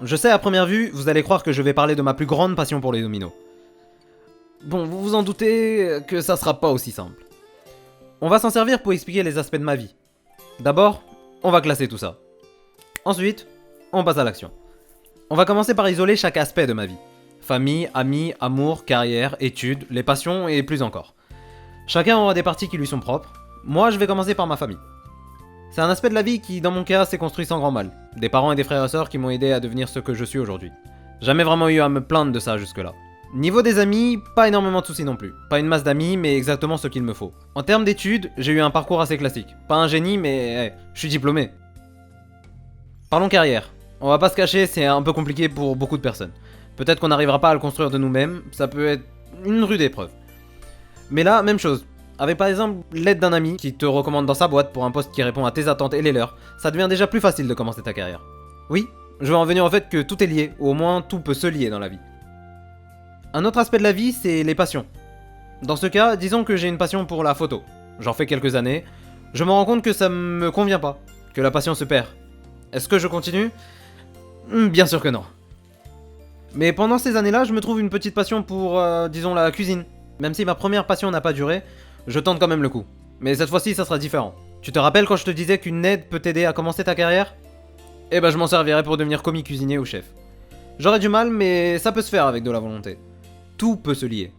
Je sais, à première vue, vous allez croire que je vais parler de ma plus grande passion pour les dominos. Bon, vous vous en doutez que ça sera pas aussi simple. On va s'en servir pour expliquer les aspects de ma vie. D'abord, on va classer tout ça. Ensuite, on passe à l'action. On va commencer par isoler chaque aspect de ma vie. Famille, amis, amour, carrière, études, les passions et plus encore. Chacun aura des parties qui lui sont propres. Moi, je vais commencer par ma famille. C'est un aspect de la vie qui, dans mon cas, s'est construit sans grand mal. Des parents et des frères et sœurs qui m'ont aidé à devenir ce que je suis aujourd'hui. Jamais vraiment eu à me plaindre de ça jusque-là. Niveau des amis, pas énormément de soucis non plus. Pas une masse d'amis, mais exactement ce qu'il me faut. En termes d'études, j'ai eu un parcours assez classique. Pas un génie, mais je suis diplômé. Parlons carrière. On va pas se cacher, c'est un peu compliqué pour beaucoup de personnes. Peut-être qu'on n'arrivera pas à le construire de nous-mêmes, ça peut être une rude épreuve. Mais là, même chose. Avec par exemple l'aide d'un ami qui te recommande dans sa boîte pour un poste qui répond à tes attentes et les leurs, ça devient déjà plus facile de commencer ta carrière. Oui, je veux en venir au fait que tout est lié, ou au moins tout peut se lier dans la vie. Un autre aspect de la vie, c'est les passions. Dans ce cas, disons que j'ai une passion pour la photo. J'en fais quelques années. Je me rends compte que ça me convient pas, que la passion se perd. Est-ce que je continue ? Bien sûr que non. Mais pendant ces années-là, je me trouve une petite passion pour, disons, la cuisine. Même si ma première passion n'a pas duré, je tente quand même le coup. Mais cette fois-ci, ça sera différent. Tu te rappelles quand je te disais qu'une aide peut t'aider à commencer ta carrière ? Eh ben, je m'en servirai pour devenir commis cuisinier ou chef. J'aurai du mal, mais ça peut se faire avec de la volonté. Tout peut se lier.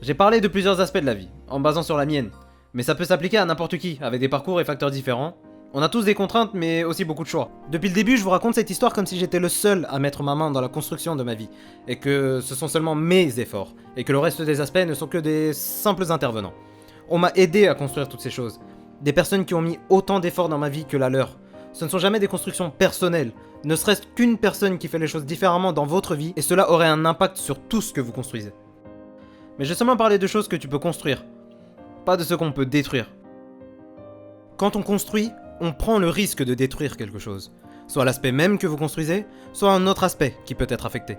J'ai parlé de plusieurs aspects de la vie, en basant sur la mienne. Mais ça peut s'appliquer à n'importe qui, avec des parcours et facteurs différents. On a tous des contraintes, mais aussi beaucoup de choix. Depuis le début, je vous raconte cette histoire comme si j'étais le seul à mettre ma main dans la construction de ma vie, et que ce sont seulement mes efforts, et que le reste des aspects ne sont que des simples intervenants. On m'a aidé à construire toutes ces choses. Des personnes qui ont mis autant d'efforts dans ma vie que la leur. Ce ne sont jamais des constructions personnelles, ne serait-ce qu'une personne qui fait les choses différemment dans votre vie, et cela aurait un impact sur tout ce que vous construisez. Mais j'ai seulement parlé de choses que tu peux construire, pas de ce qu'on peut détruire. Quand on construit, on prend le risque de détruire quelque chose. Soit l'aspect même que vous construisez, soit un autre aspect qui peut être affecté.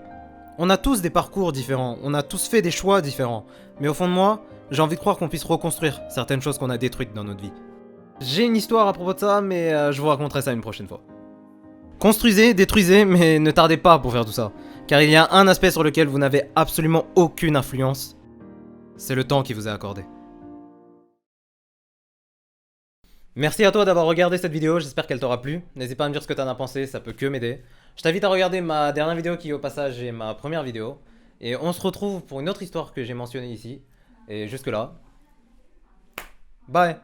On a tous des parcours différents, on a tous fait des choix différents, mais au fond de moi, j'ai envie de croire qu'on puisse reconstruire certaines choses qu'on a détruites dans notre vie. J'ai une histoire à propos de ça, mais je vous raconterai ça une prochaine fois. Construisez, détruisez, mais ne tardez pas pour faire tout ça, car il y a un aspect sur lequel vous n'avez absolument aucune influence, c'est le temps qui vous est accordé. Merci à toi d'avoir regardé cette vidéo, j'espère qu'elle t'aura plu. N'hésite pas à me dire ce que t'en as pensé, ça peut que m'aider. Je t'invite à regarder ma dernière vidéo qui au passage est ma première vidéo. Et on se retrouve pour une autre histoire que j'ai mentionnée ici. Et jusque là, bye.